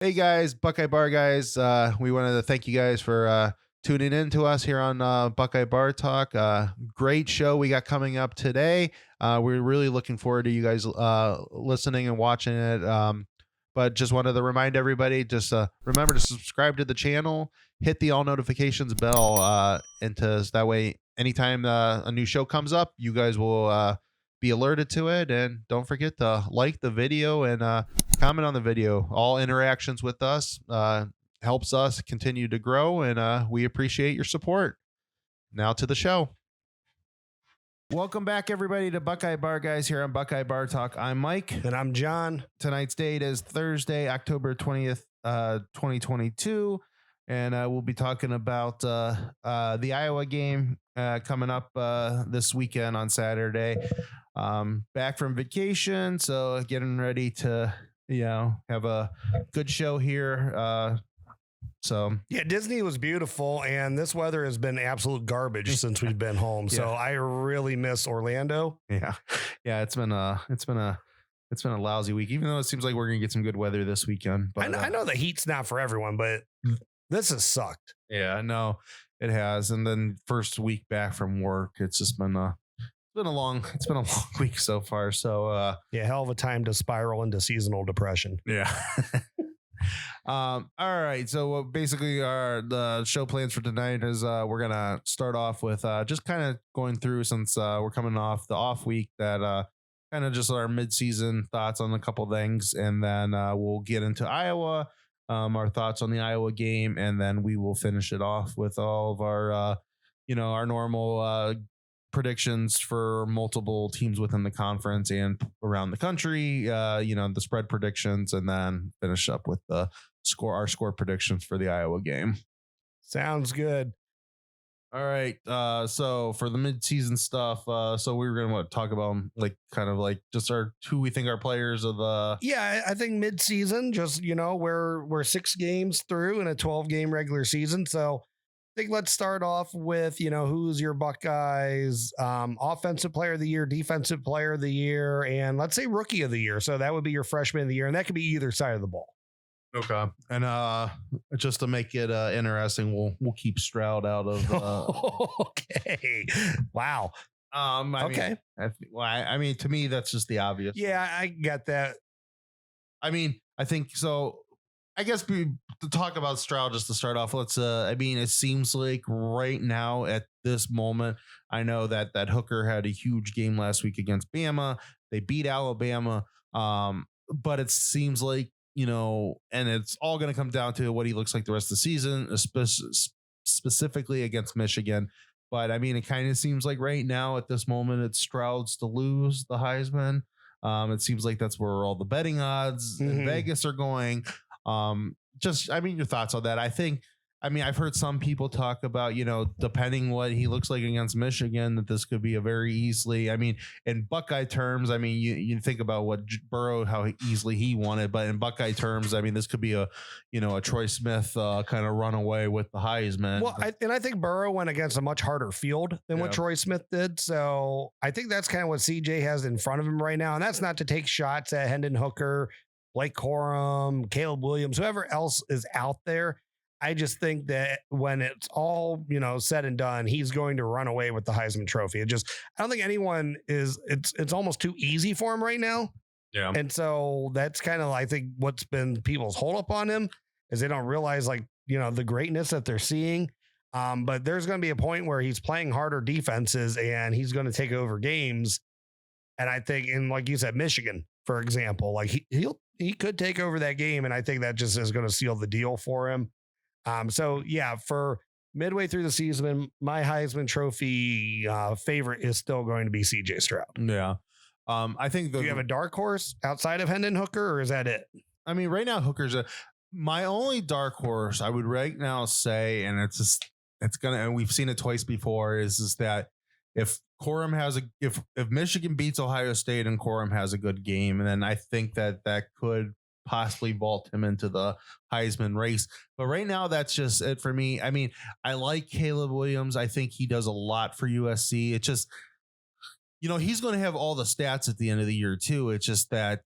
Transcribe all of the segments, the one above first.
Hey guys, Buckeye Bar guys. We wanted to thank you guys for tuning in to us here on Buckeye Bar Talk. Great show we got coming up today. We're really looking forward to you guys listening and watching it. But just wanted to remind everybody, just remember to subscribe to the channel, hit the all notifications bell, and that way, anytime a new show comes up, you guys will be alerted to it. And don't forget to like the video and comment on the video. All interactions with us helps us continue to grow, and we appreciate your support. Now to the show. Welcome back, everybody, to Buckeye Bar Guys here on Buckeye Bar Talk. I'm Mike. And I'm John. Tonight's date is Thursday, October 20th, 2022. And we'll be talking about the Iowa game coming up this weekend on Saturday. Back from vacation, so getting ready to have a good show here. Yeah, Disney was beautiful, and this weather has been absolute garbage since we've been home. So I really miss Orlando. Yeah, it's been a lousy week, even though it seems like we're gonna get some good weather this weekend. But I know the heat's not for everyone, but this has sucked. Yeah, no, it has. And then first week back from work, it's been a long week so far. So hell of a time to spiral into seasonal depression. Yeah. All right. So basically the show plans for tonight is we're gonna start off with just kind of going through, since we're coming off the off week, that kind of just our mid-season thoughts on a couple things, and then we'll get into Iowa, our thoughts on the Iowa game, and then we will finish it off with all of our our normal predictions for multiple teams within the conference and around the country, the spread predictions, and then finish up with our score predictions for the Iowa game. Sounds good. All right. So for the mid-season stuff, so we were going to talk about just who we think our players of the. Yeah, I think mid-season, just, we're 6 games through in a 12-game regular season. So I think let's start off with, who's your Buckeyes offensive player of the year, defensive player of the year, and let's say rookie of the year. So that would be your freshman of the year, and that could be either side of the ball. Okay. And just to make it interesting, we'll keep Stroud out of. Okay. Wow. Okay. I mean, to me, that's just the obvious. Yeah, I get that. I mean, I think so. I guess to talk about Stroud, just to start off, it seems like right now at this moment, I know that Hooker had a huge game last week against Bama. They beat Alabama. But it seems like, and it's all going to come down to what he looks like the rest of the season, specifically against Michigan. But I mean, it kind of seems like right now at this moment, it's Stroud's to lose the Heisman. It seems like that's where all the betting odds in Vegas are going. Your thoughts on that? I've heard some people talk about, depending what he looks like against Michigan, that this could be a very easily, in Buckeye terms, you think about what Burrow, how easily he won it, but in Buckeye terms, this could be a Troy Smith kind of runaway with the Heisman. Well, I think Burrow went against a much harder field than what Troy Smith did. So I think that's kind of what CJ has in front of him right now. And that's not to take shots at Hendon Hooker, Blake Corum, Caleb Williams, whoever else is out there. I just think that when it's all, said and done, he's going to run away with the Heisman Trophy. I don't think anyone it's almost too easy for him right now. Yeah. And so that's kind of, I think, what's been people's hold up on him is they don't realize the greatness that they're seeing. But there's going to be a point where he's playing harder defenses and he's going to take over games. And I think like you said, Michigan, for example, he could take over that game. And I think that just is going to seal the deal for him. For midway through the season, my Heisman Trophy favorite is still going to be CJ Stroud. Yeah. I think do you have a dark horse outside of Hendon Hooker, or is that it? Right now, Hooker's my only dark horse. I would right now say, and and we've seen it twice before, is that if Corum if Michigan beats Ohio State and Corum has a good game, and then I think that could possibly vault him into the Heisman race. But right now, that's just it for me. I like Caleb Williams. I think he does a lot for USC. It's just, he's going to have all the stats at the end of the year too. It's just that,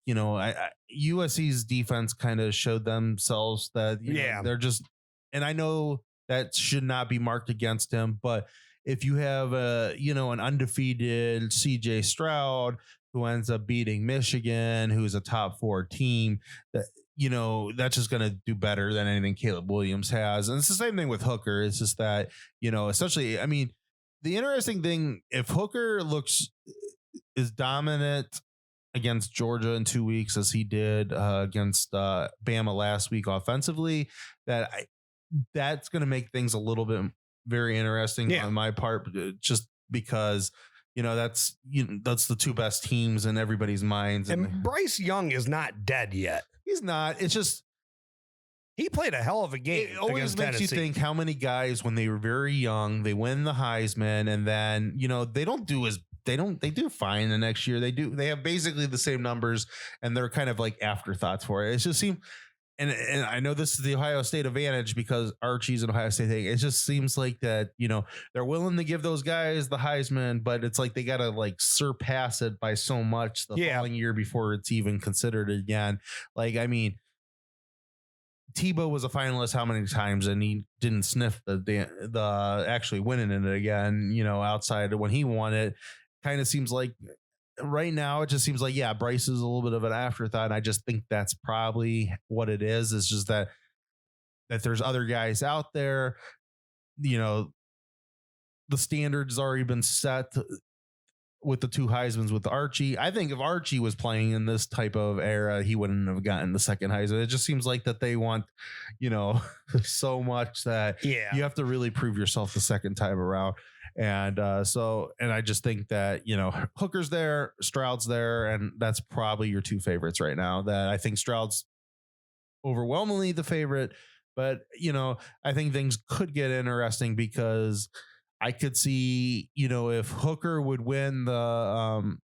USC's defense kind of showed themselves that they're just, and I know that should not be marked against him, but if you have an undefeated CJ Stroud who ends up beating Michigan, who's a top 4 team, that that's just going to do better than anything Caleb Williams has. And it's the same thing with Hooker. It's just that, essentially, I mean, the interesting thing, if Hooker is dominant against Georgia in 2 weeks, as he did against Bama last week offensively, that's going to make things a little bit very interesting on my part, just because that's the 2 best teams in everybody's minds. And Bryce Young is not dead yet. He's not. It's just he played a hell of a game. It always makes you think how many guys when they were very young, they win the Heisman, and then they do fine the next year. They have basically the same numbers, and they're kind of like afterthoughts for it. It just seems. And I know this is the Ohio State advantage because Archie's an Ohio State thing. It just seems like that, they're willing to give those guys the Heisman, but it's like they got to like surpass it by so much the following year before it's even considered again. Like, I mean, Tebow was a finalist how many times, and he didn't sniff the actually winning it again, outside of when he won it. Kind of seems like right now, it just seems like, Bryce is a little bit of an afterthought. And I just think that's probably what it is. It's just that there's other guys out there, the standard's already been set with the 2 Heismans with Archie. I think if Archie was playing in this type of era, he wouldn't have gotten the second Heisman. It just seems like that they want, so much that you have to really prove yourself the second time around. And and I just think that, Hooker's there, Stroud's there, and that's probably your 2 favorites right now. That I think Stroud's overwhelmingly the favorite, but, I think things could get interesting because I could see, if Hooker would win the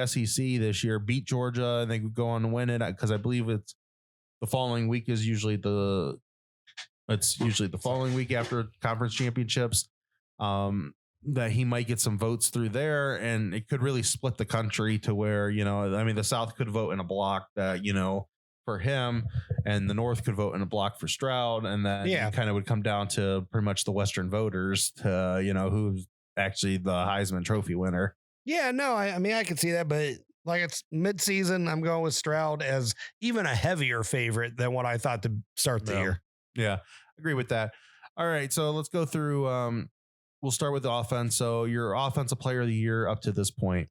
SEC this year, beat Georgia, and they would go on to win it, because I believe it's the following week is usually the following week after conference championships. That he might get some votes through there, and it could really split the country to where, the South could vote in a block that, for him, and the North could vote in a block for Stroud. And then it kind of would come down to pretty much the Western voters to, who's actually the Heisman Trophy winner. Yeah, no, I mean, I can see that, but like it's midseason, I'm going with Stroud as even a heavier favorite than what I thought to start the year. Yeah, agree with that. All right, so let's go through. We'll start with the offense. So your offensive player of the year up to this point.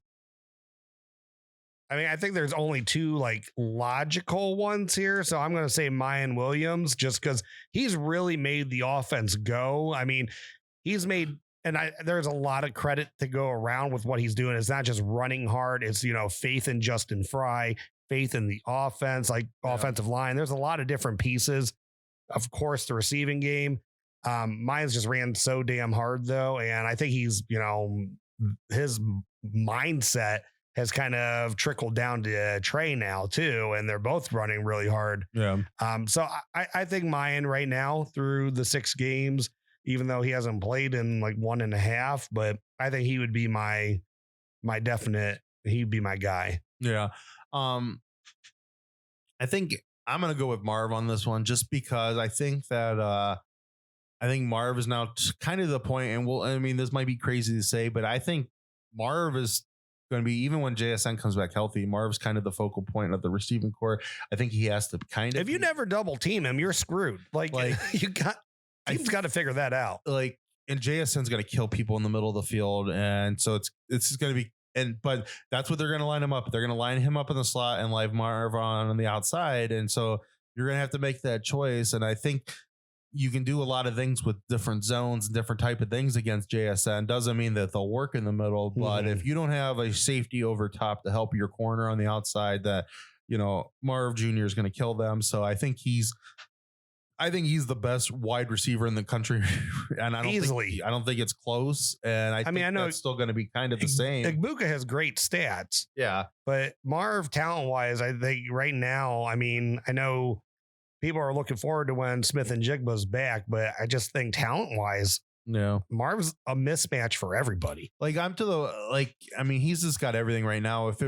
I mean, I think there's only 2 like logical ones here. So I'm going to say Mayan Williams, just because he's really made the offense go. I mean, he's made, and there's a lot of credit to go around with what he's doing. It's not just running hard. It's, faith in Justin Fry, faith in the offense, like offensive line. There's a lot of different pieces. Of course, the receiving game. Mine's just ran so damn hard though. And I think he's, his mindset has kind of trickled down to Trey now too. And they're both running really hard. Yeah. So I think Mayan right now through the 6 games, even though he hasn't played in like 1.5, but I think he would be my definite, he'd be my guy. Yeah. I think I'm going to go with Marv on this one, just because I think that, I think Marv is now kind of the point, and this might be crazy to say, but I think Marv is going to be, even when JSN comes back healthy, Marv's kind of the focal point of the receiving core. I think he has to kind of. If you never double team him, you're screwed. Like you've got to figure that out. Like, and JSN's going to kill people in the middle of the field, and so it's going to be. But that's what they're going to line him up. They're going to line him up in the slot and leave Marv on the outside, and so you're going to have to make that choice. And I think you can do a lot of things with different zones and different type of things against JSN. Doesn't mean that they'll work in the middle, but if you don't have a safety over top to help your corner on the outside, that, Marv Jr. is going to kill them. So I think he's the best wide receiver in the country. And I don't think it's close. And I know it's still going to be kind of the same. Igbuka has great stats. Yeah. But Marv, talent wise, I think right now, I mean, I know people are looking forward to when Smith and Jigba's back, but I just think talent wise, Yeah. Marv's a mismatch for everybody. Like he's just got everything right now. If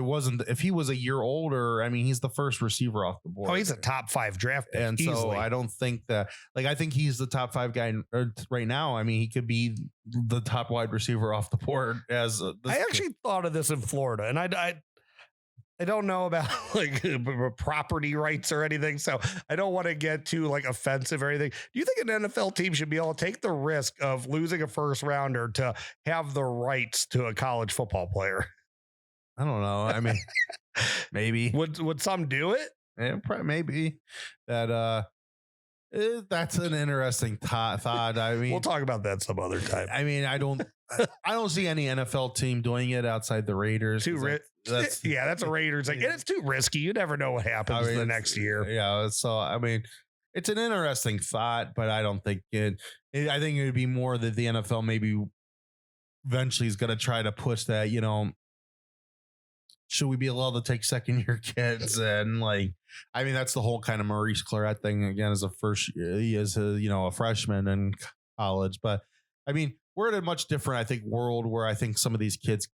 he was a year older, I mean, he's the first receiver off the board. Oh, he's a top 5 draft pick. And easily. so I don't think that, I think he's the top 5 guy right now. I mean, he could be the top wide receiver off the board I actually thought of this in Florida, and I don't know about like property rights or anything, so I don't want to get too like offensive or anything. Do you think an NFL team should be able to take the risk of losing a first rounder to have the rights to a college football player? I don't know. I mean, maybe would some do it? Yeah, maybe that. That's an interesting thought. I mean, we'll talk about that some other time. I mean, I don't see any NFL team doing it outside the Raiders. That's a Raiders thing. And it's too risky. You never know what happens the next year. Yeah. So, I mean, it's an interesting thought, but I don't think I think it would be more that the NFL maybe eventually is going to try to push that, should we be allowed to take second year kids? And I mean, that's the whole kind of Maurice Claret thing again, as a freshman in college. But I mean, we're in a much different, I think, world where I think some of these kids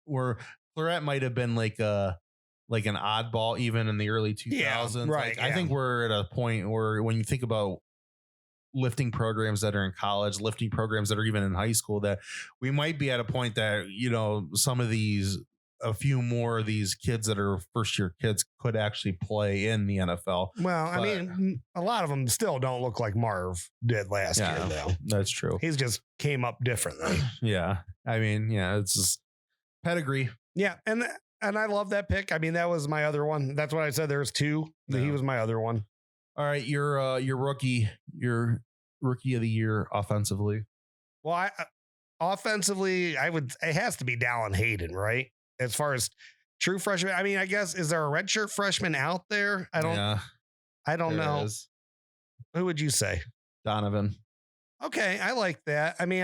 where Claret might have been like an oddball even in the early 2000s. Yeah, right. I think we're at a point where when you think about lifting programs that are in college, lifting programs that are even in high school, that we might be at a point that, some of a few more of these kids that are first year kids could actually play in the NFL. Well, I mean, a lot of them still don't look like Marv did last year, though. That's true. He's just came up differently. Yeah. I mean, it's just pedigree. Yeah. And I love that pick. I mean, that was my other one. That's what I said. There's 2. Yeah. He was my other one. All right. Your rookie of the year offensively. Well, offensively, it has to be Dallin Hayden, right? As far as true freshman, I mean, I guess, is there a redshirt freshman out there? I don't know. Is. Who would you say? Donovan. Okay. I like that. I mean,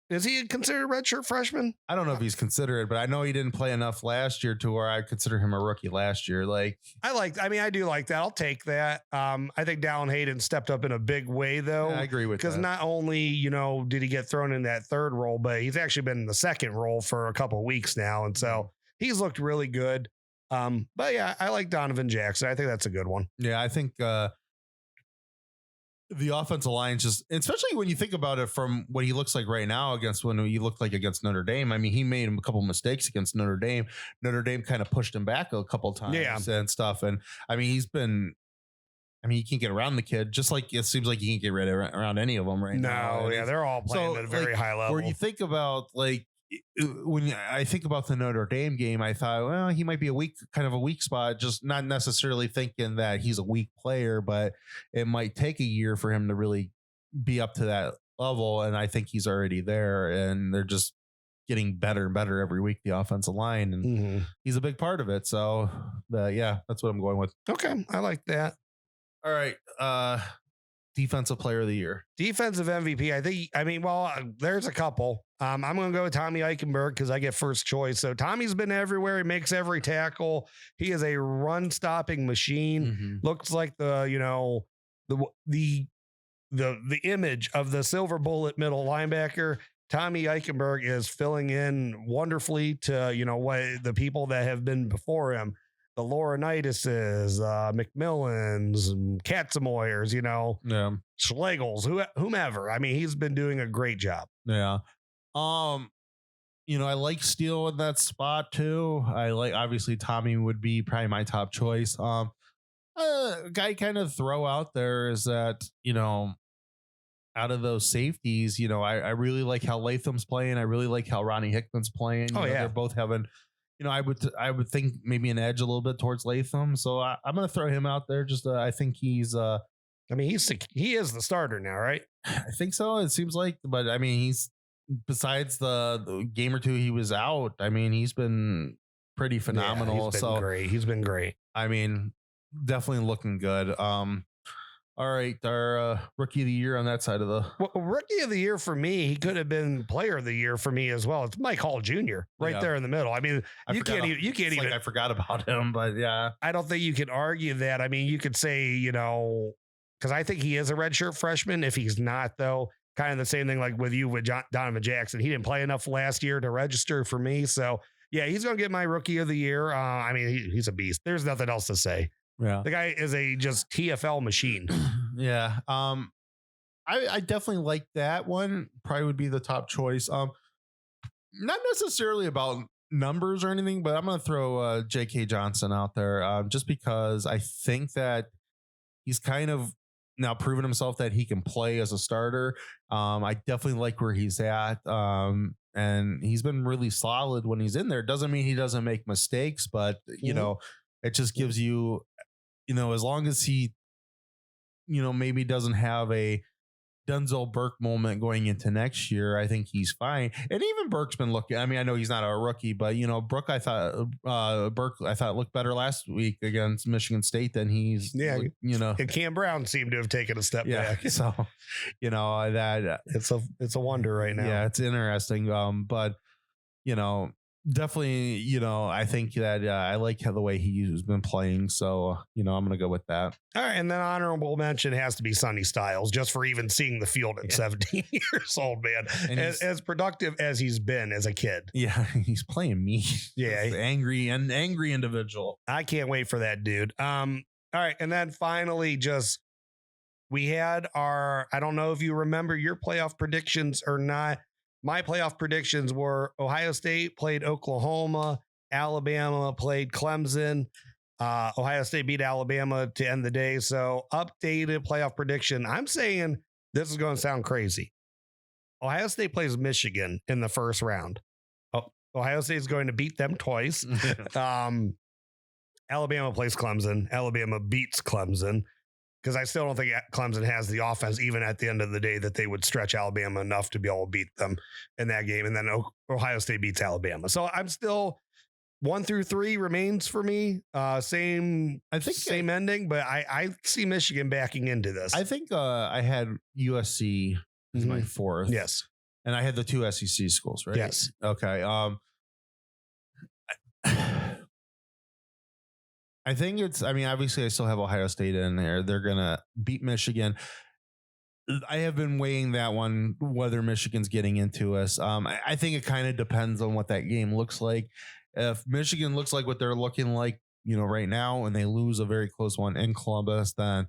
is he considered a redshirt freshman? I don't know if he's considered, but I know he didn't play enough last year to where I consider him a rookie last year. I do like that. I'll take that. I think Dallin Hayden stepped up in a big way, though. Yeah, I agree with that. Because not only, did he get thrown in that third role, but he's actually been in the second role for a couple of weeks now. And so he's looked really good. But yeah, I like Donovan Jackson. I think that's a good one. Yeah, I think the offensive line, just especially when you think about it from what he looks like right now against when he looked like against Notre Dame. I mean, he made a couple mistakes against Notre Dame. Notre Dame kind of pushed him back a couple times and stuff. And I mean, you can't get around the kid, just like it seems like you can't get around any of them right now. No, yeah, they're all playing at a very high level. Where you think about when I think about the Notre Dame game, I thought, well, he might be a weak spot, just not necessarily thinking that he's a weak player, but it might take a year for him to really be up to that level. And I think he's already there, and they're just getting better and better every week, the offensive line, and he's a big part of it. So that's what I'm going with. Okay. I like that. All right. Defensive player of the year. Defensive MVP. There's a couple. I'm going to go with Tommy Eichenberg because I get first choice. So Tommy's been everywhere. He makes every tackle. He is a run stopping machine. Looks like the image of the silver bullet middle linebacker. Tommy Eichenberg is filling in wonderfschly to, what the people that have been before him. The Laurinaitis, McMillans, Katzenmoyers, Schlegels, whomever. I mean, he's been doing a great job. Yeah. I like Steele in that spot too. Obviously Tommy would be probably my top choice. Guy kind of throw out there is that, out of those safeties, I really like how Latham's playing. I really like how Ronnie Hickman's playing. They're both having, I would think maybe an edge a little bit towards Latham. So I'm going to throw him out there. Just I think he's he is the starter now, right? I think so. It seems like, but I mean, he's besides the game or two he was out. I mean, he's been pretty phenomenal. He's been great. I mean, definitely looking good. All right, our rookie of the year on that side of the rookie of the year for me, he could have been player of the year for me as well. It's Mike Hall Jr. there in the middle. I mean, you can't even. I forgot about him, but yeah, I don't think you can argue that. I mean, you could say, because I think he is a redshirt freshman. If he's not, though, kind of the same thing like with you with Donovan Jackson. He didn't play enough last year to register for me. So, yeah, he's going to get my rookie of the year. I mean, he's a beast. There's nothing else to say. Yeah. The guy is a just TFL machine. Yeah. I definitely like that one. Probably would be the top choice. Not necessarily about numbers or anything, but I'm going to throw J.K. Johnson out there just because I think that he's kind of now proven himself that he can play as a starter. I definitely like where he's at. And he's been really solid when he's in there. Doesn't mean he doesn't make mistakes, but you know, it just gives you, as long as he, maybe doesn't have a Denzel Burke moment going into next year, I think he's fine. And even Burke's been looking. I mean, I know he's not a rookie, but Burke, I thought looked better last week against Michigan State than he's. Yeah, and Cam Brown seemed to have taken a step back. So, that it's a wonder right now. Yeah, it's interesting. But definitely, I think that I like the way he's been playing. So, I'm going to go with that. All right. And then honorable mention has to be Sonny Styles, just for even seeing the field at 17 years old, man. And as productive as he's been as a kid. Yeah. He's playing me. Yeah. Angry individual. I can't wait for that dude. All right. And then finally, we had I don't know if you remember your playoff predictions or not. My playoff predictions were Ohio State played Oklahoma, Alabama played Clemson. Ohio State beat Alabama to end the day. So updated playoff prediction. I'm saying this is going to sound crazy. Ohio State plays Michigan in the first round. Ohio State is going to beat them twice. Alabama plays Clemson. Alabama beats Clemson. Because I still don't think Clemson has the offense, even at the end of the day, that they would stretch Alabama enough to be able to beat them in that game. And then Ohio State beats Alabama. So I'm still 1 through 3 remains for me. Same ending, but I see Michigan backing into this. I think I had USC as my 4th. Yes. And I had the 2 SEC schools, right? Yes. Okay. I think obviously I still have Ohio State in there. They're going to beat Michigan. I have been weighing that one, whether Michigan's getting into us. I think it kind of depends on what that game looks like. If Michigan looks like what they're looking like, right now, and they lose a very close one in Columbus, then,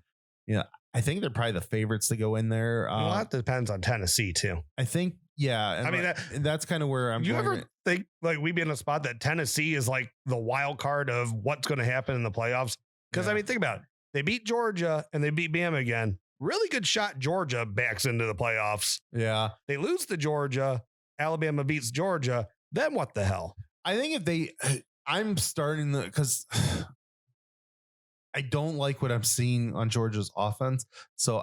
I think they're probably the favorites to go in there. That depends on Tennessee too. I think, yeah. That's kind of where I'm. Do you ever think like we'd be in a spot that Tennessee is like the wild card of what's going to happen in the playoffs? Because think about it. They beat Georgia and they beat Bama again. Really good shot. Georgia backs into the playoffs. Yeah. They lose to Georgia. Alabama beats Georgia. Then what the hell? I think I'm starting because I don't like what I'm seeing on Georgia's offense. So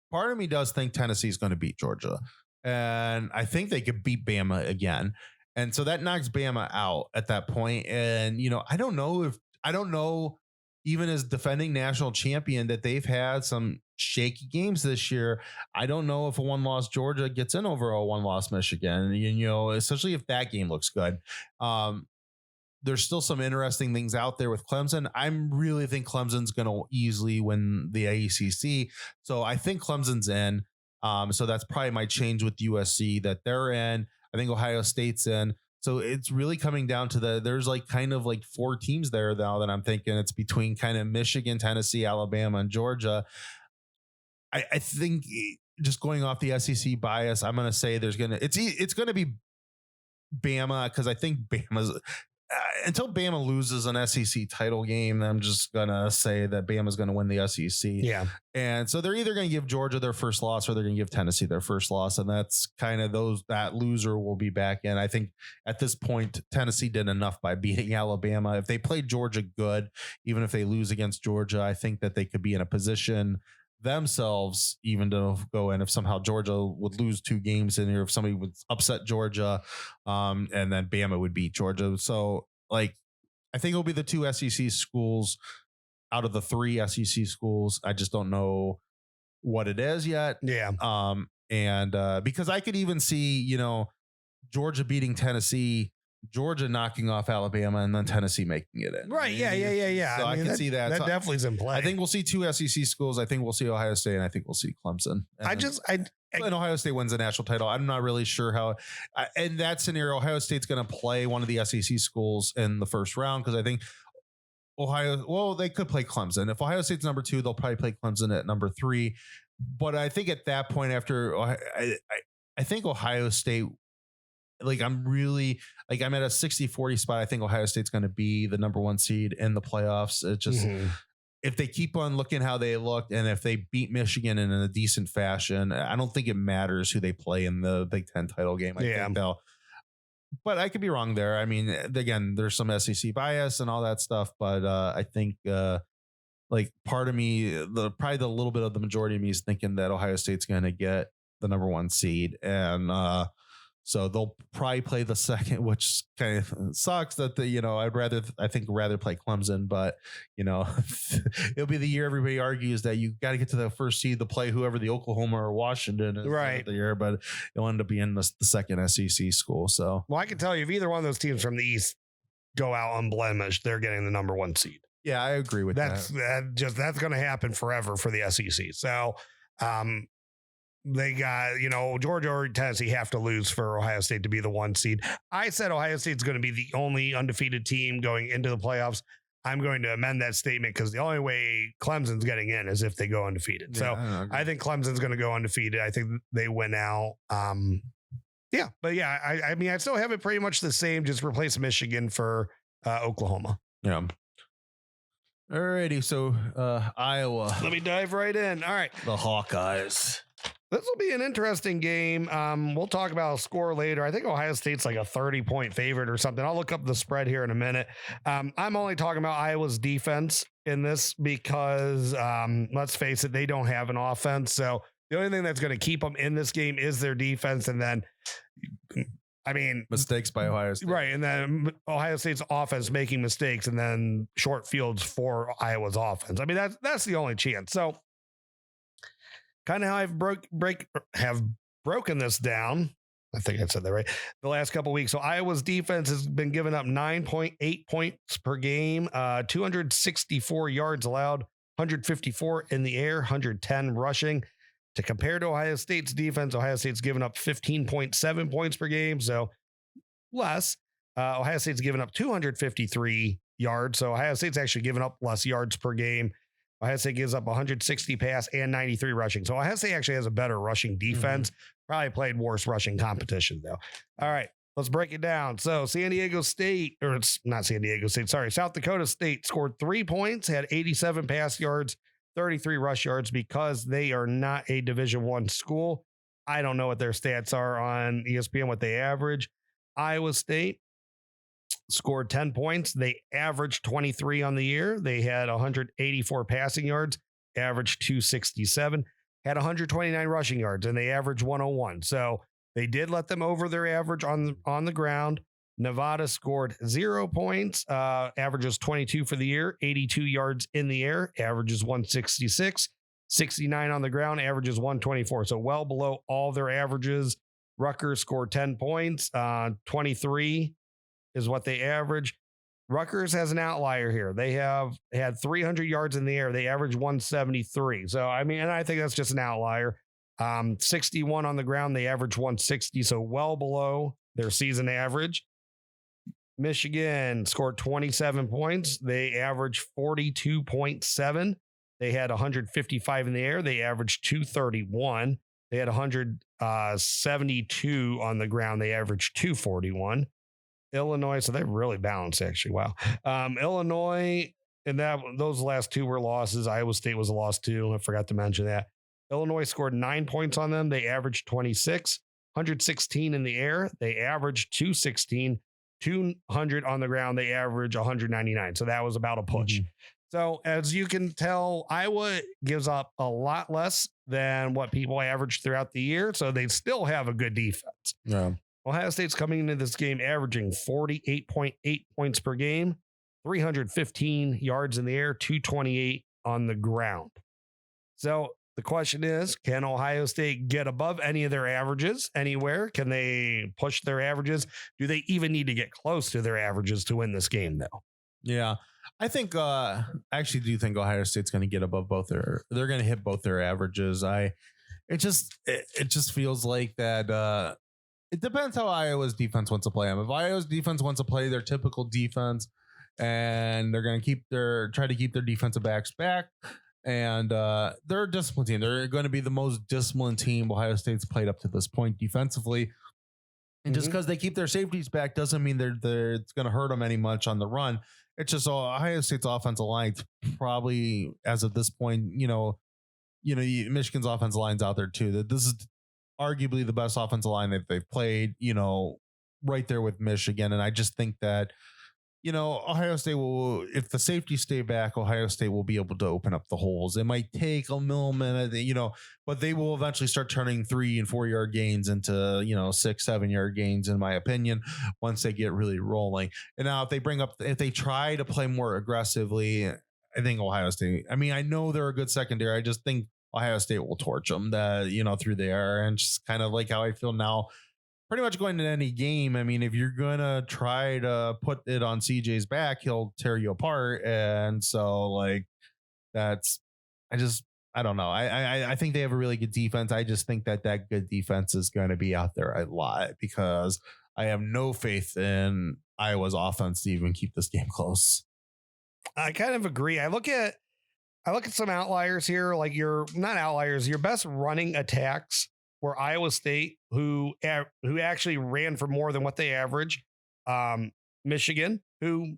part of me does think Tennessee is going to beat Georgia. And I think they could beat Bama again. And so that knocks Bama out at that point. And, I don't know, even as defending national champion, that they've had some shaky games this year. I don't know if a 1-loss Georgia gets in over a 1-loss Michigan, especially if that game looks good. There's still some interesting things out there with Clemson. I really think Clemson's going to easily win the ACC. So I think Clemson's in. So that's probably my change with USC, that they're in. I think Ohio State's in. So it's really coming down to there's kind of 4 teams there now that I'm thinking it's between kind of Michigan, Tennessee, Alabama, and Georgia. I think just going off the SEC bias, I'm going to say it's going to be Bama, because I think Bama's until Bama loses an SEC title game, I'm just going to say that Bama's going to win the SEC. Yeah. And so they're either going to give Georgia their first loss or they're going to give Tennessee their first loss. And that's kind of that loser will be back in. I think at this point, Tennessee did enough by beating Alabama. If they played Georgia good, even if they lose against Georgia, I think that they could be in a position themselves even to go in if somehow Georgia would lose 2 games in here, if somebody would upset Georgia, and then Bama would beat Georgia. So I think it'll be the 2 SEC schools out of the 3 SEC schools. I just don't know what it is yet. Yeah. And because I could even see, Georgia beating Tennessee, Georgia knocking off Alabama, and then Tennessee making it in. Right. Yeah. So I can see that. That so definitely is in play. I think we'll see 2 SEC schools. I think we'll see Ohio State, and I think we'll see Clemson. and Ohio State wins the national title. I'm not really sure how. In that scenario, Ohio State's going to play one of the SEC schools in the first round because I think they could play Clemson. If Ohio State's number 2, they'll probably play Clemson at number 3. But I think at that point, after I think Ohio State, like I'm at a 60-40 spot. I think Ohio State's going to be the number 1 seed in the playoffs. It just if they keep on looking how they looked, and if they beat Michigan in a decent fashion, I don't think it matters who they play in the Big Ten title game. I think they'll. But I could be wrong there. I mean, again, there's some SEC bias and all that stuff, but I think like part of me, probably the little bit of the majority of me is thinking that Ohio State's going to get the number 1 seed, and so they'll probably play the second, which kind of sucks that I'd rather play Clemson, but it'll be the year everybody argues that you got to get to the first seed to play whoever the Oklahoma or Washington is the year, but it'll end up being the second SEC school. So, well, I can tell you if either one of those teams from the East go out unblemished, they're getting the number 1 seed. Yeah, I agree with that. That's going to happen forever for the SEC. So, they got, Georgia or Tennessee have to lose for Ohio State to be the 1 seed. I said Ohio State's going to be the only undefeated team going into the playoffs. I'm going to amend that statement because the only way Clemson's getting in is if they go undefeated. Yeah, so I think Clemson's going to go undefeated. I think they win out. I mean, I still have it pretty much the same. Just replace Michigan for Oklahoma. Yeah. Alrighty. So Iowa. Let me dive right in. All right. The Hawkeyes. This will be an interesting game. We'll talk about a score later. I think Ohio State's like a 30-point favorite or something. I'll look up the spread here in a minute. I'm only talking about Iowa's defense in this because, let's face it, they don't have an offense. So the only thing that's going to keep them in this game is their defense. And then, I mean, mistakes by Ohio State. Right. And then Ohio State's offense making mistakes and then short fields for Iowa's offense. I mean, that's the only chance. So, kind of how I've broken this down. I think I said that right. The last couple of weeks. So Iowa's defense has been giving up 9.8 points per game, 264 yards allowed, 154 in the air, 110 rushing. To compare to Ohio State's defense, Ohio State's given up 15.7 points per game. So less. Ohio State's given up 253 yards. So Ohio State's actually given up less yards per game. Ohio State gives up 160 pass and 93 rushing. So Ohio State actually has a better rushing defense. Probably played worse rushing competition, though. All right, let's break it down. So South Dakota State scored 3 points, had 87 pass yards, 33 rush yards because they are not a Division I school. I don't know what their stats are on ESPN, what they average. Iowa State scored 10 points. They averaged 23 on the year. They had 184 passing yards, averaged 267, had 129 rushing yards, and they averaged 101. So they did let them over their average on the ground. Nevada scored 0 points, averages 22 for the year, 82 yards in the air, averages 166, 69 on the ground, averages 124. So well below all their averages. Rutgers scored 10 points, 23 is what they average. Rutgers has an outlier here. They have had 300 yards in the air. They average 173. So, I mean, and I think that's just an outlier. 61 on the ground. They average 160. So well below their season average. Michigan scored 27 points. They averaged 42.7. They had 155 in the air. They averaged 231. They had 172 on the ground. They averaged 241. Illinois, so they're really balanced, actually. Wow. Illinois, and those last two were losses. Iowa State was a loss too. I forgot to mention that. Illinois scored 9 points on them. They averaged 26, 116 in the air. They averaged 216, 200 on the ground. They averaged 199. So that was about a push. So as you can tell, Iowa gives up a lot less than what people average throughout the year. So they still have a good defense. Yeah. Ohio State's coming into this game averaging 48.8 points per game, 315 yards in the air, 228 on the ground. So the question is, can Ohio State get above any of their averages anywhere? Can they push their averages? Do they even need to get close to their averages to win this game, though? Yeah, I think I actually do think Ohio State's going to get above they're going to hit both their averages. it just feels like that. It depends how Iowa's defense wants to play them. If Iowa's defense wants to play their typical defense, and they're going to try to keep their defensive backs back, and they're a disciplined team. They're going to be the most disciplined team Ohio State's played up to this point defensively. And just because they keep their safeties back doesn't mean it's going to hurt them any much on the run. It's just Ohio State's offensive line probably, as of this point, Michigan's offensive line's out there too. That this is arguably the best offensive line that they've played, right there with Michigan. And I just think that, Ohio State will, if the safeties stay back, Ohio State will be able to open up the holes. It might take a little minute, but they will eventually start turning 3 and 4 yard gains into, 6-7 yard gains, in my opinion, once they get really rolling. And now if they try to play more aggressively, I think Ohio State, I know they're a good secondary. I just think Ohio State will torch them through the air, and just kind of like how I feel now. Pretty much going into any game. If you're going to try to put it on CJ's back, he'll tear you apart. And so I don't know. I think they have a really good defense. I just think that good defense is going to be out there a lot, because I have no faith in Iowa's offense to even keep this game close. I kind of agree. I look at some outliers here, like your best running attacks were Iowa State, who actually ran for more than what they average. Michigan, who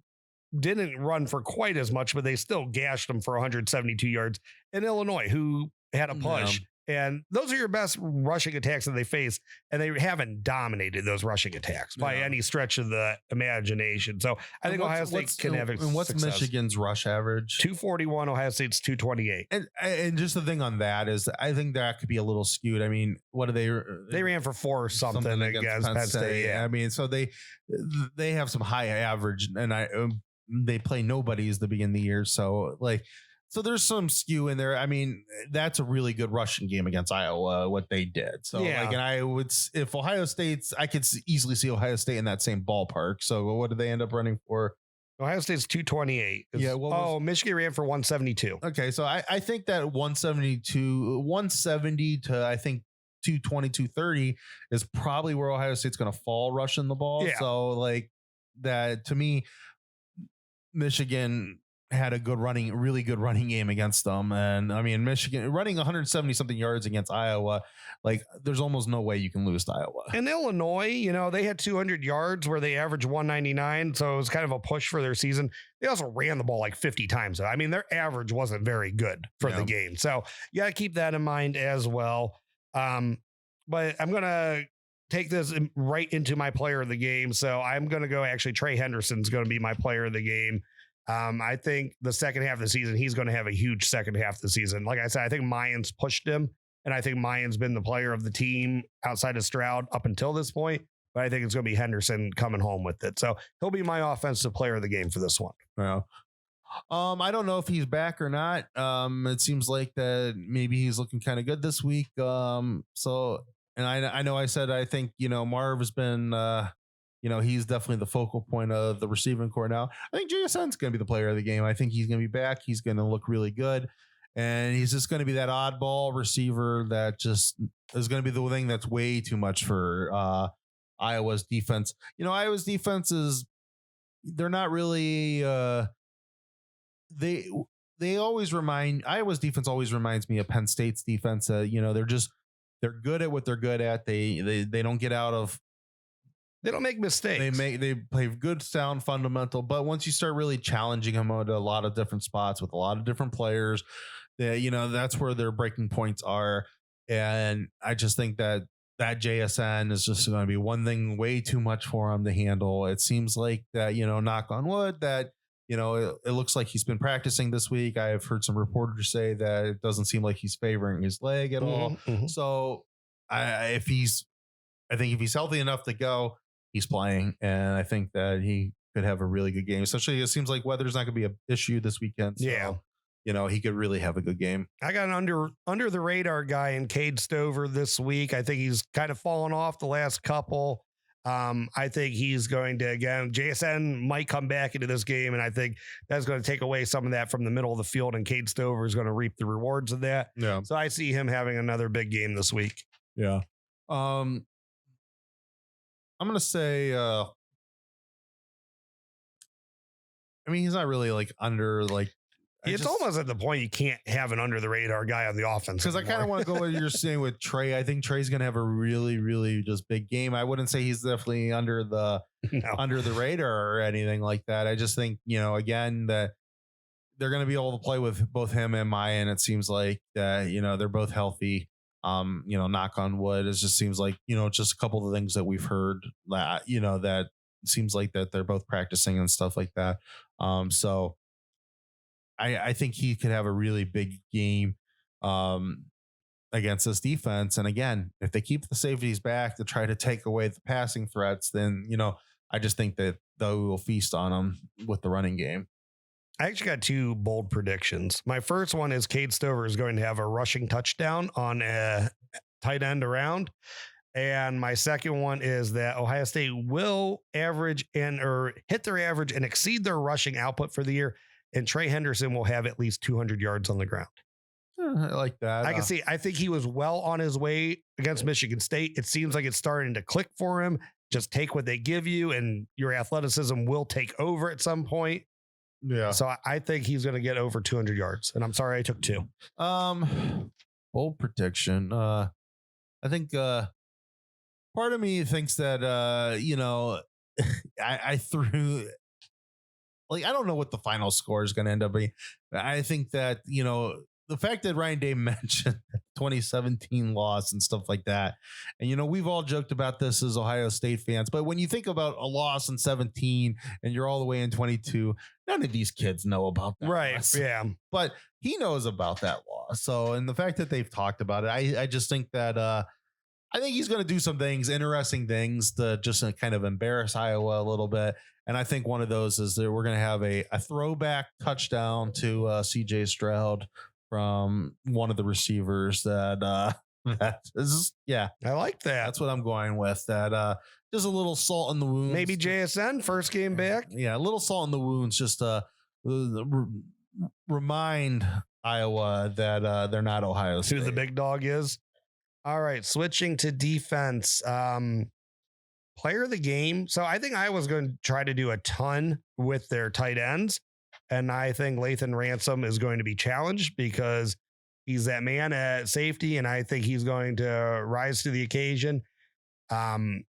didn't run for quite as much, but they still gashed them for 172 yards. And Illinois, who had a push. Yeah. And those are your best rushing attacks that they face. And they haven't dominated those rushing attacks by any stretch of the imagination. So I think Ohio State can have and what's success. Michigan's rush average? 241. Ohio State's 228. And just the thing on that is, I think that could be a little skewed. What do they ran for 4 or something against Penn State. Yeah. So they have some high average, and they play nobodies the beginning of the year. So there's some skew in there. That's a really good rushing game against Iowa, what they did. So and I would, if Ohio State's, I could easily see Ohio State in that same ballpark. So what did they end up running for? Ohio State's 228. Yeah. Michigan ran for 172. Okay. So I think that 170 to I think 220, 230 is probably where Ohio State's going to fall rushing the ball. Yeah. So that, to me, Michigan had a really good running game against them. And Michigan running 170 something yards against Iowa, there's almost no way you can lose to Iowa. And Illinois, they had 200 yards where they averaged 199. So it was kind of a push for their season. They also ran the ball 50 times. Their average wasn't very good for the game. So you got to keep that in mind as well. But I'm going to take this right into my player of the game. So I'm going to go, actually, Trey Henderson's going to be my player of the game. I think the second half of the season, he's going to have a huge second half of the season. Like I said, I think Mayans pushed him, and I think Mayans been the player of the team outside of Stroud up until this point. But I think it's going to be Henderson coming home with it. So he'll be my offensive player of the game for this one. Yeah. I don't know if he's back or not. It seems like that maybe he's looking kind of good this week. And I know I said, I think, Marv has been, he's definitely the focal point of the receiving core now. I think JSN's going to be the player of the game. I think he's going to be back. He's going to look really good. And he's just going to be that oddball receiver that just is going to be the thing that's way too much for Iowa's defense. Iowa's defense they're not really, Iowa's defense always reminds me of Penn State's defense. They're good at what they're good at. They don't get out of, they don't make mistakes. They play good, sound, fundamental. But once you start really challenging them at a lot of different spots with a lot of different players, that's where their breaking points are. And I just think that JSN is just going to be one thing way too much for him to handle. It seems like that, knock on wood, that, it looks like he's been practicing this week. I've heard some reporters say that it doesn't seem like he's favoring his leg at all. Mm-hmm. So if he's healthy enough to go, he's playing, and I think that he could have a really good game. Especially, it seems like weather's not going to be an issue this weekend. So, yeah, he could really have a good game. I got an under the radar guy in Cade Stover this week. I think he's kind of fallen off the last couple. I think he's going to, again, JSN might come back into this game, and I think that's going to take away some of that from the middle of the field, and Cade Stover is going to reap the rewards of that. Yeah. So I see him having another big game this week. Yeah. I'm going to say, I mean, he's not really like under like. It's almost at the point you can't have an under the radar guy on the offense. Because I kind of want to go what you're saying with Trey. I think Trey's going to have a really, really just big game. I wouldn't say he's definitely under the radar or anything like that. I just think, again, that they're going to be able to play with both him and Maya. And it seems like that, they're both healthy. Knock on wood. It just seems like, just a couple of the things that we've heard that, that seems like that they're both practicing and stuff like that. So I think he could have a really big game against this defense. And again, if they keep the safeties back to try to take away the passing threats, then, I just think that they will feast on them with the running game. I actually got two bold predictions. My first one is Cade Stover is going to have a rushing touchdown on a tight end around. And my second one is that Ohio State will average or hit their average and exceed their rushing output for the year. And Trey Henderson will have at least 200 yards on the ground. I like that. I can see. I think he was well on his way against Michigan State. It seems like it's starting to click for him. Just take what they give you, and your athleticism will take over at some point. Yeah. So I think he's going to get over 200 yards. And I'm sorry I took two. Bold prediction. I think part of me thinks that I threw. Like, I don't know what the final score is going to end up being. I think that, the fact that Ryan Day mentioned 2017 loss and stuff like that. And, we've all joked about this as Ohio State fans. But when you think about a loss in 17 and you're all the way in 22, none of these kids know about that. Right. Loss. Yeah. But he knows about that loss. So, and the fact that they've talked about it, I just think that I think he's going to do some things, interesting things to just kind of embarrass Iowa a little bit. And I think one of those is that we're going to have a throwback touchdown to CJ Stroud from one of the receivers that is, yeah. I like that. That's what I'm going with. That just a little salt in the wounds. Maybe JSN first game back. Yeah, a little salt in the wounds just to remind Iowa that they're not Ohio State. Who the big dog is. All right, switching to defense. Player of the game. So I think Iowa's going to try to do a ton with their tight ends. And I think Lathan Ransom is going to be challenged because he's that man at safety. And I think he's going to rise to the occasion. A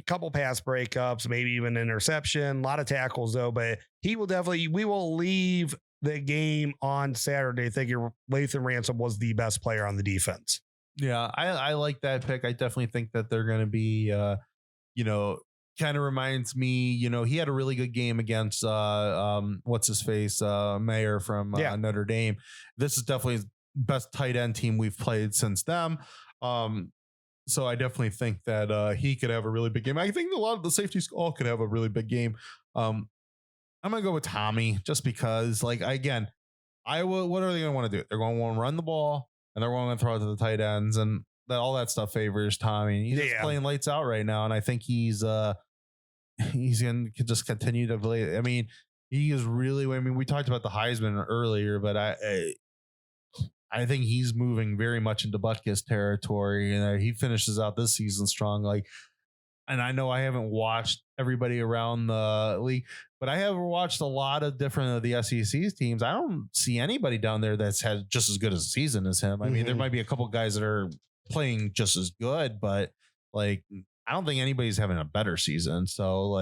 couple pass breakups, maybe even interception, a lot of tackles though, but we will leave the game on Saturday thinking Lathan Ransom was the best player on the defense. Yeah, I like that pick. I definitely think that they're going to be, kind of reminds me, he had a really good game against what's his face, Mayer from Notre Dame. This is definitely the best tight end team we've played since them. So I definitely think that he could have a really big game. I think a lot of the safeties all could have a really big game. I'm going to go with Tommy just because, again, Iowa, what are they going to want to do? They're going to want to run the ball and they're going to throw it to the tight ends, and all that stuff favors Tommy. He's just playing lights out right now, and I think he's going to just continue to play. I mean, he is really. I mean, we talked about the Heisman earlier, but I think he's moving very much into Buckeyes territory, and he finishes out this season strong. And I know I haven't watched everybody around the league, but I have watched a lot of different of the SEC's teams. I don't see anybody down there that's had just as good a season as him. I mean, there might be a couple guys that are playing just as good, but I don't think anybody's having a better season. So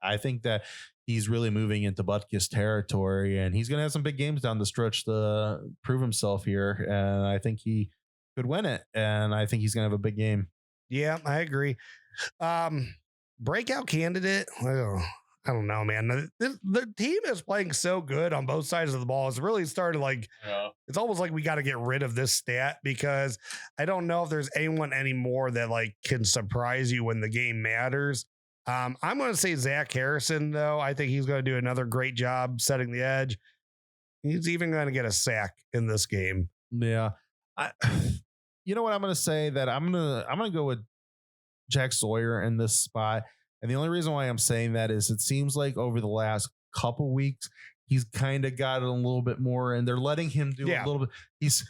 I think that he's really moving into Buckeyes territory, and he's going to have some big games down the stretch to prove himself here. And I think he could win it. And I think he's going to have a big game. Yeah, I agree. Breakout candidate. I don't know, man. The team is playing so good on both sides of the ball. It's really started it's almost like we got to get rid of this stat because I don't know if there's anyone anymore that can surprise you when the game matters. I'm going to say Zach Harrison, though. I think he's going to do another great job setting the edge. He's even going to get a sack in this game. Yeah. You know what I'm going to say? That I'm going to go with Jack Sawyer in this spot. And the only reason why I'm saying that is it seems like over the last couple weeks, he's kind of got a little bit more, and they're letting him do a little bit. He's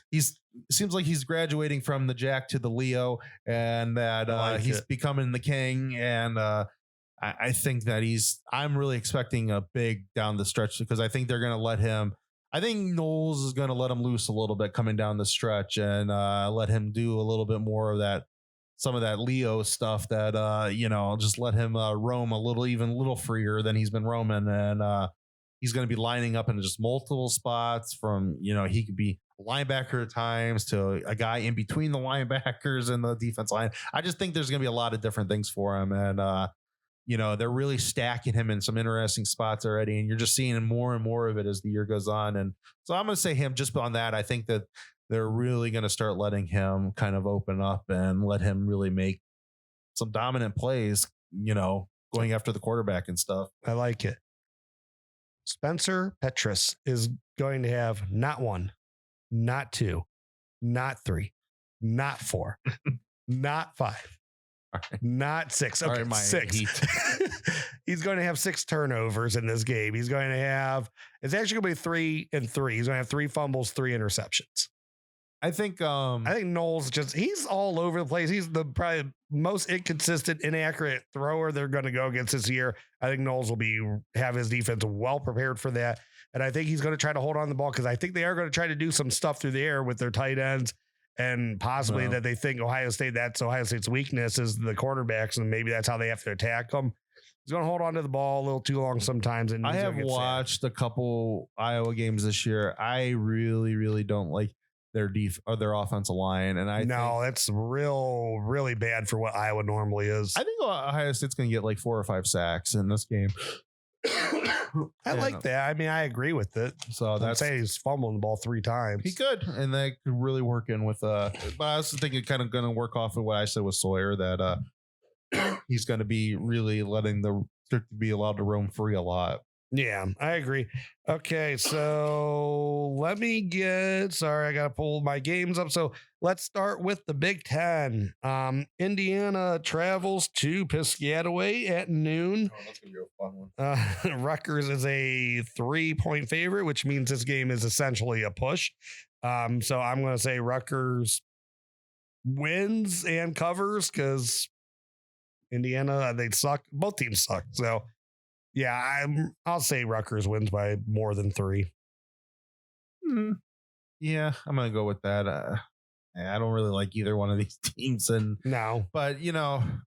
seems like he's graduating from the Jack to the Leo, and that he's becoming the king. And I think that I'm really expecting a big down the stretch, because I think they're going to let him. I think Knowles is going to let him loose a little bit coming down the stretch, and let him do a little bit more of that. Some of that Leo stuff that, just let him roam a little freer than he's been roaming. And he's going to be lining up in just multiple spots from, he could be a linebacker at times to a guy in between the linebackers and the defense line. I just think there's going to be a lot of different things for him. And, they're really stacking him in some interesting spots already. And you're just seeing more and more of it as the year goes on. And so I'm going to say him just on that. I think that they're really going to start letting him kind of open up and let him really make some dominant plays, going after the quarterback and stuff. I like it. Spencer Petras is going to have not 1, not 2, not 3, not 4, not 5, not 6. Okay, right, 6. He's going to have 6 turnovers in this game. He's going to have, it's actually going to be 3 and 3. He's going to have 3 fumbles, 3 interceptions. I think Knowles he's all over the place. He's the probably most inconsistent, inaccurate thrower they're going to go against this year. I think Knowles will have his defense well prepared for that. And I think he's going to try to hold on to the ball, because I think they are going to try to do some stuff through the air with their tight ends, and possibly that they think Ohio State's weakness is the quarterbacks, and maybe that's how they have to attack them. He's going to hold on to the ball a little too long sometimes. And I have watched a couple Iowa games this year. I really, really don't like their offensive line, and that's really bad for what Iowa normally is. I think Ohio State's going to get like 4 or 5 sacks in this game. I like that. I mean, I agree with it. So that's say he's fumbling the ball 3 times. He could, and that could really work in with. But I also think it kind of going to work off of what I said with Sawyer, that he's going to be really letting be allowed to roam free a lot. Yeah, I agree. Okay, so I got to pull my games up. So let's start with the Big Ten. Indiana travels to Piscataway at noon. Oh, that's going to be a fun one. Rutgers is a 3-point favorite, which means this game is essentially a push. So I'm going to say Rutgers wins and covers, because Indiana, they suck. Both teams suck. So yeah, I'll say Rutgers wins by more than 3. Yeah, I'm gonna go with that. I don't really like either one of these teams, but I'm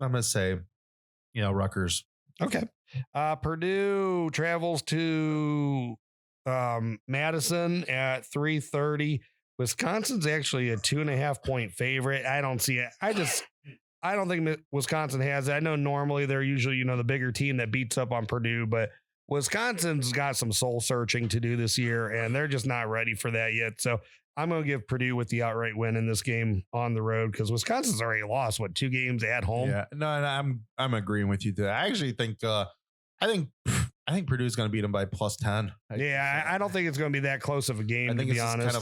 gonna say, Rutgers. Okay. Purdue travels to Madison at 3:30. Wisconsin's actually a 2.5-point favorite. I don't see it. I don't think Wisconsin has it. I know normally they're usually, the bigger team that beats up on Purdue, but Wisconsin's got some soul searching to do this year, and they're just not ready for that yet. So I'm going to give Purdue with the outright win in this game on the road, because Wisconsin's already lost 2 games at home. Yeah, no, I'm agreeing with you today. I actually think I think Purdue's going to beat them by +10. I don't think it's going to be that close of a game. I think to be honest,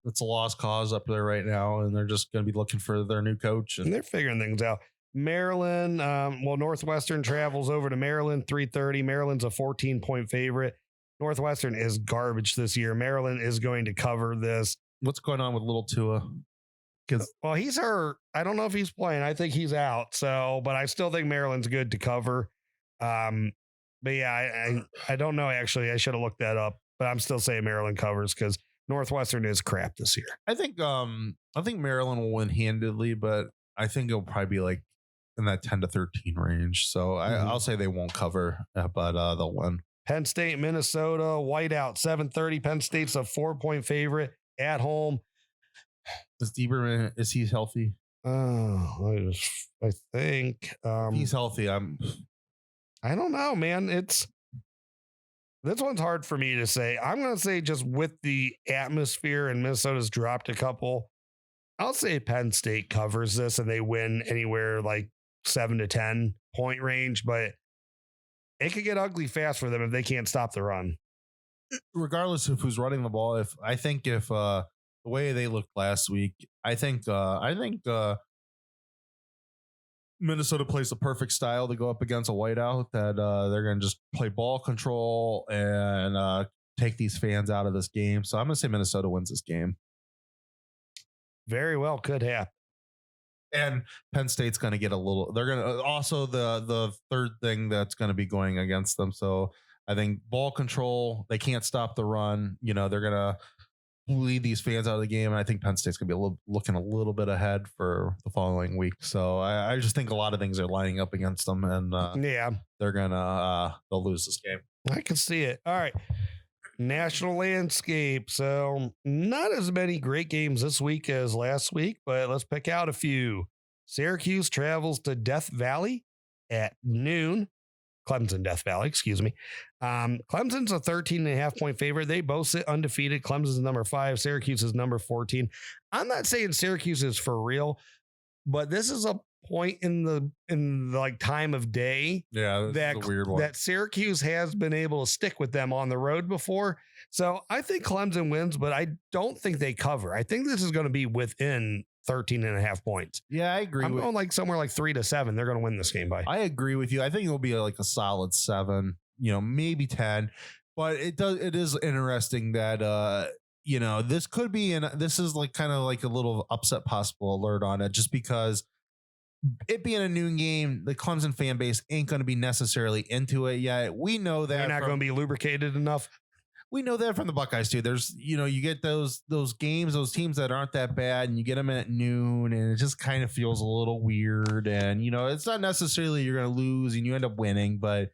it's a lost cause up there right now, and they're just going to be looking for their new coach, and they're figuring things out. Maryland, Northwestern travels over to Maryland 3:30. Maryland's a 14-point favorite. Northwestern is garbage this year. Maryland is going to cover this. What's going on with little Tua? Well, he's hurt. I don't know if he's playing. I think he's out. But I still think Maryland's good to cover. But yeah, I don't know. Actually, I should have looked that up. But I'm still saying Maryland covers, because Northwestern is crap this year. I think Maryland will win handedly, but I think it'll probably be like in that 10-13 range. So I'll say they won't cover, but they'll win. Penn State, Minnesota, whiteout 7:30. Penn State's a 4-point favorite at home. Is Lieberman, is he healthy? I think he's healthy. I don't know, man. This one's hard for me to say. I'm going to say, just with the atmosphere, and Minnesota's dropped a couple, I'll say Penn State covers this and they win anywhere like 7 to 10 point range, but it could get ugly fast for them if they can't stop the run. Regardless of who's running the ball, if the way they looked last week, I think Minnesota plays the perfect style to go up against a whiteout, that they're going to just play ball control and take these fans out of this game. So I'm going to say Minnesota wins this game. Very well could happen. And Penn State's going to get a little. They're going to also the third thing that's going to be going against them. So I think ball control. They can't stop the run. They're going to lead these fans out of the game, and I think Penn State's going to be looking a little bit ahead for the following week. So I just think a lot of things are lining up against them, and they're gonna they'll lose this game. I can see it. All right, national landscape. So not as many great games this week as last week, but let's pick out a few. Syracuse travels to Death Valley at noon. Clemson, Death Valley, excuse me. Clemson's a 13.5 point favorite. They both sit undefeated. Clemson's number 5. Syracuse is number 14. I'm not saying Syracuse is for real, but this is a point in the like time of day that's a weird one. That Syracuse has been able to stick with them on the road before. So I think Clemson wins, but I don't think they cover. I think this is going to be within 13.5 points. Yeah, I agree. I'm going like somewhere like 3-7. They're going to win this game by. I agree with you. I think it'll be like a solid 7, maybe 10. But it is interesting that this could be this is like kind of like a little upset possible alert on it, just because it being a noon game, the Clemson fan base ain't going to be necessarily into it yet. We know that they're not going to be lubricated enough. We know that from the Buckeyes too. There's, you get those games, those teams that aren't that bad, and you get them at noon, and it just kind of feels a little weird. And, it's not necessarily you're going to lose and you end up winning, but,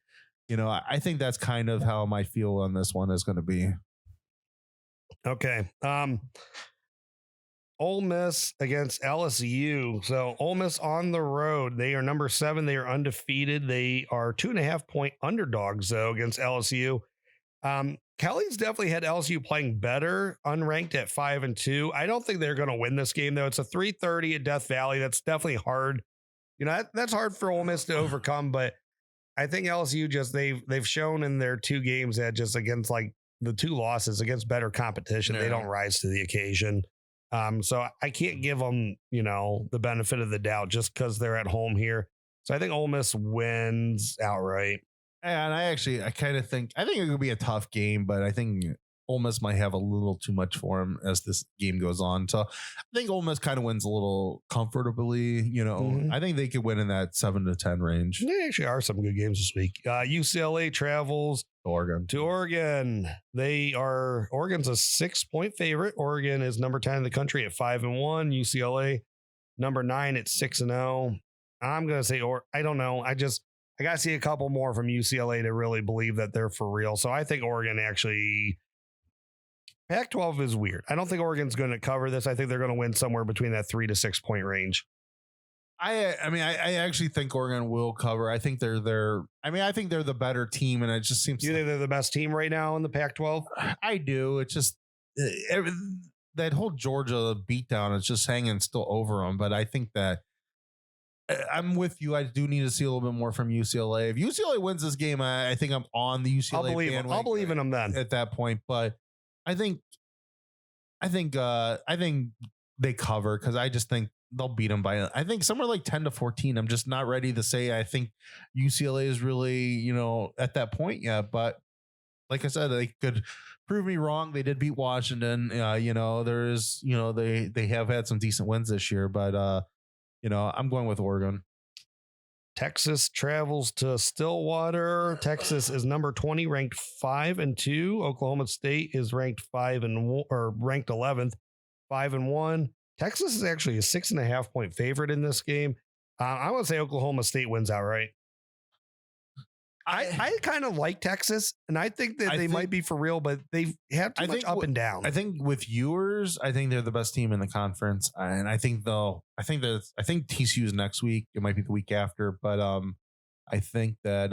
I think that's kind of how my feel on this one is going to be. Okay. Ole Miss against LSU. So Ole Miss on the road. They are number 7. They are undefeated. They are 2.5 point underdogs though against LSU. Kelly's definitely had LSU playing better, unranked at 5-2. I don't think they're going to win this game though. It's a 3:30 at Death Valley. That's definitely hard. That's hard for Ole Miss to overcome, but I think LSU just they've shown in their 2 games that just against like the 2 losses against better competition, they don't rise to the occasion. So I can't give them, the benefit of the doubt just because they're at home here. So I think Ole Miss wins outright. And I kind of think it could be a tough game, but I think Ole Miss might have a little too much for him as this game goes on. So I think Ole Miss kind of wins a little comfortably. I think they could win in that 7-10 range. There actually are some good games this week. UCLA travels to Oregon. Oregon's a 6-point favorite. Oregon is number 10 in the country at 5-1. UCLA number 9 at 6-0. I'm gonna say, I don't know. I got to see a couple more from UCLA to really believe that they're for real. So I think Oregon actually. Pac-12 is weird. I don't think Oregon's going to cover this. I think they're going to win somewhere between that 3 to 6 point range. I actually think Oregon will cover. I think they're I think they're the better team, and it just seems. You think they're the best team right now in the Pac-12? I do. It's just that whole Georgia beatdown is just hanging still over them. But I think that I'm with you. I do need to see a little bit more from UCLA. If UCLA wins this game, I think I'm on the UCLA. I'll believe in them then at that point. But I think they cover because I just think they'll beat them by, I think somewhere like 10-14. I'm just not ready to say I think UCLA is really, at that point yet. But like I said, they could prove me wrong. They did beat Washington. There's, they have had some decent wins this year, but I'm going with Oregon. Texas travels to Stillwater. Texas is number 20, ranked 5-2. Oklahoma State is ranked 11th, 5-1. Texas is actually a 6.5 point favorite in this game. I would say Oklahoma State wins outright. I kind of like Texas, and I think that they might be for real, but they have too much up and down. I think with viewers, I think they're the best team in the conference, and I think TCU is next week. It might be the week after, but I think that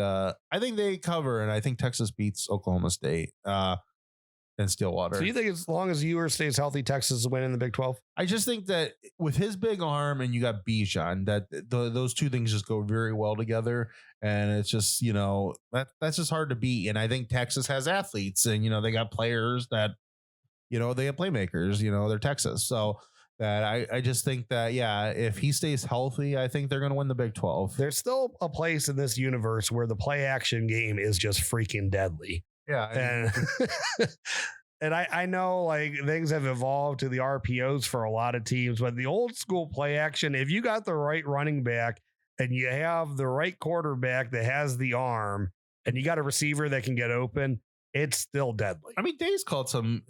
I think they cover, and I think Texas beats Oklahoma State and Stillwater. So you think as long as Ewers stays healthy, Texas will win in the Big 12? I just think that with his big arm and you got Bijan, that those two things just go very well together. And it's just, that's just hard to beat. And I think Texas has athletes and, they got players that, they have playmakers, they're Texas. So, that I just think that, yeah, if he stays healthy, I think they're going to win the Big 12. There's still a place in this universe where the play action game is just freaking deadly. Yeah. And and I know like things have evolved to the RPOs for a lot of teams, but the old school play action, if you got the right running back and you have the right quarterback that has the arm and you got a receiver that can get open, it's still deadly. I mean, Day's called some.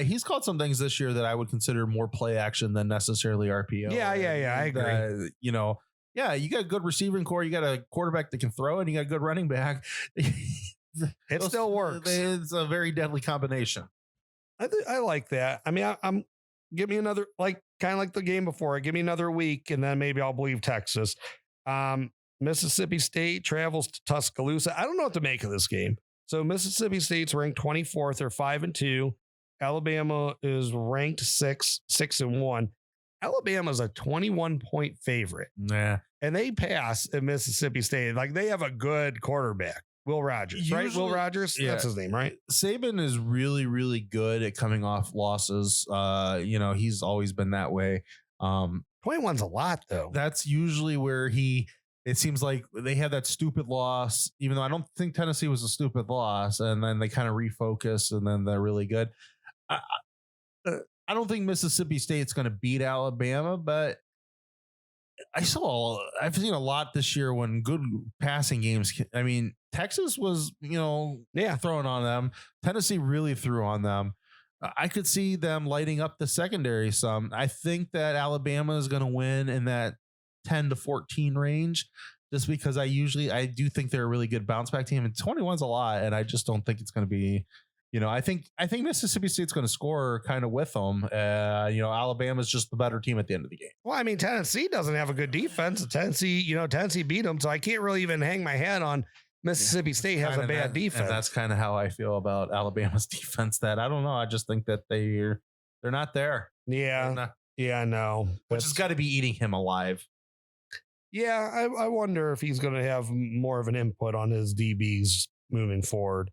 He's called some things this year that I would consider more play action than necessarily RPO. Yeah, I agree. You know, yeah, you got a good receiving core, you got a quarterback that can throw, and you got a good running back. It still works. It's a very deadly combination. I like that. I mean, I'm give me another, like kind of like the game before. Give me another week, and then maybe I'll believe Texas. Mississippi State travels to Tuscaloosa. I don't know what to make of this game. So Mississippi State's ranked 24th. They're 5-2. Alabama is ranked 6-1. Alabama's a 21-point favorite. Yeah. And they pass at Mississippi State. Like they have a good quarterback. Will Rogers, right? Will Rogers? Yeah. That's his name, right? Saban is really, really good at coming off losses. You know, he's always been that way. 21's a lot, though. That's usually where it seems like they had that stupid loss, even though I don't think Tennessee was a stupid loss, and then they kind of refocus, and then they're really good. I don't think Mississippi State's going to beat Alabama, but I've seen a lot this year when good passing games. I mean, Texas was, throwing on them. Tennessee really threw on them. I could see them lighting up the secondary some. I think that Alabama is going to win in that 10-14 range, just because I do think they're a really good bounce back team, and 21's a lot, and I just don't think it's going to be, I think Mississippi State's going to score kind of with them. Alabama's just the better team at the end of the game. Well, I mean, Tennessee doesn't have a good defense. Tennessee beat them, so I can't really even hang my hat on Mississippi State has a bad defense. And that's kind of how I feel about Alabama's defense. That I don't know. I just think that they're not there. Yeah, I know. Which has got to be eating him alive. Yeah, I wonder if he's going to have more of an input on his DBs moving forward.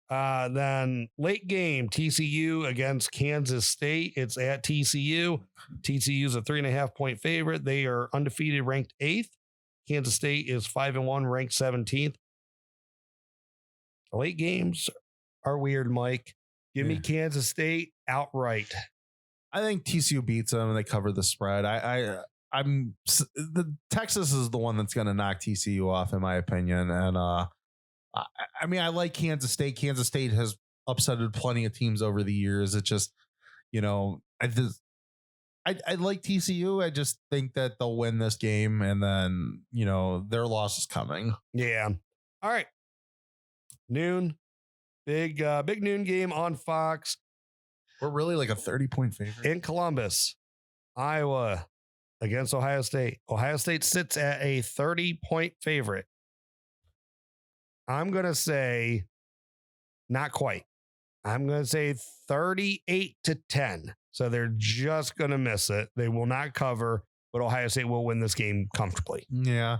Then late game, TCU against Kansas State. It's at TCU. TCU's a 3.5-point favorite. They are undefeated, ranked 8th. Kansas State is 5-1, ranked 17th. Late games are weird, Mike. Give me Kansas State outright. I think TCU beats them and they cover the spread. The Texas is the one that's going to knock TCU off, in my opinion. And I like Kansas State. Kansas State has upsetted plenty of teams over the years. It just, I like TCU. I just think that they'll win this game, and then their loss is coming. Yeah. All right. Noon, big noon game on Fox. We're really like a 30-point favorite in Columbus, Iowa against Ohio State. Ohio State sits at a 30-point favorite. I'm going to say not quite. I'm going to say 38-10. So they're just going to miss it. They will not cover, but Ohio State will win this game comfortably. Yeah.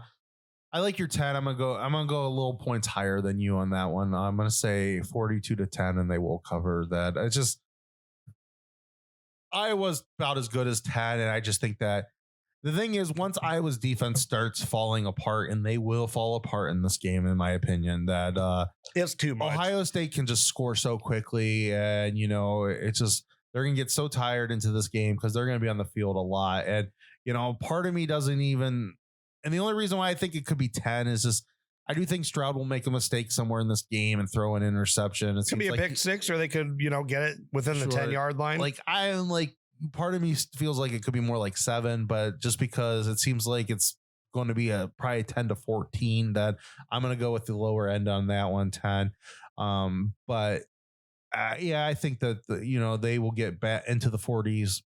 I like your 10. I'm going to go a little points higher than you on that one. I'm going to say 42-10, and they will cover that. It's just Iowa's about as good as 10, and I just think that the thing is, once Iowa's defense starts falling apart, and they will fall apart in this game, in my opinion, that it's too much. Ohio State can just score so quickly, and it's just they're going to get so tired into this game because they're going to be on the field a lot, and part of me doesn't even. And the only reason why I think it could be 10 is just I do think Stroud will make a mistake somewhere in this game and throw an interception. It could be a pick six, or they could get it within the 10-yard line. Part of me feels like it could be more like 7, but just because it seems like it's going to be probably 10-14, that I'm going to go with the lower end on that one, 10. But I think that they will get back into the 40s.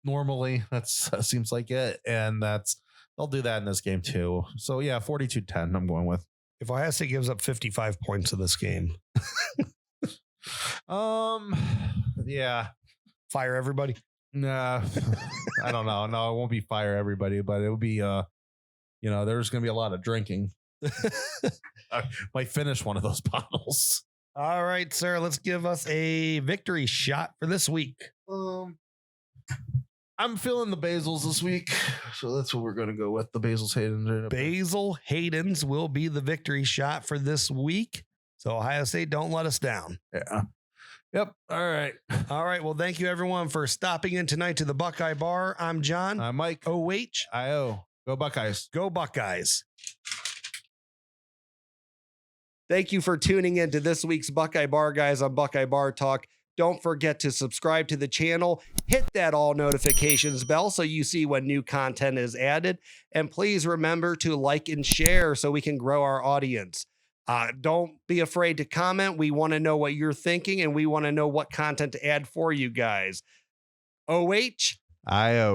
Normally that seems like it, and they'll do that in this game too. So 42-10. I'm going with. If Ohio State gives up 55 points in this game, yeah. Fire everybody? Nah, I don't know. No, it won't be fire everybody, but it will be, there's going to be a lot of drinking. I might finish one of those bottles. All right, sir. Let's give us a victory shot for this week. I'm feeling the Basils this week, so that's what we're going to go with. The Basils Hayden. Basil Hayden's will be the victory shot for this week. So Ohio State, don't let us down. Yeah. Yep. All right. All right. Well, thank you everyone for stopping in tonight to the Buckeye Bar. I'm John. I'm Mike. OH. IO. Go Buckeyes. Go Buckeyes. Thank you for tuning in to this week's Buckeye Bar Guys on Buckeye Bar Talk. Don't forget to subscribe to the channel, hit that all notifications bell so you see when new content is added. And please remember to like and share so we can grow our audience. Don't be afraid to comment. We want to know what you're thinking and we want to know what content to add for you guys. OH. IO.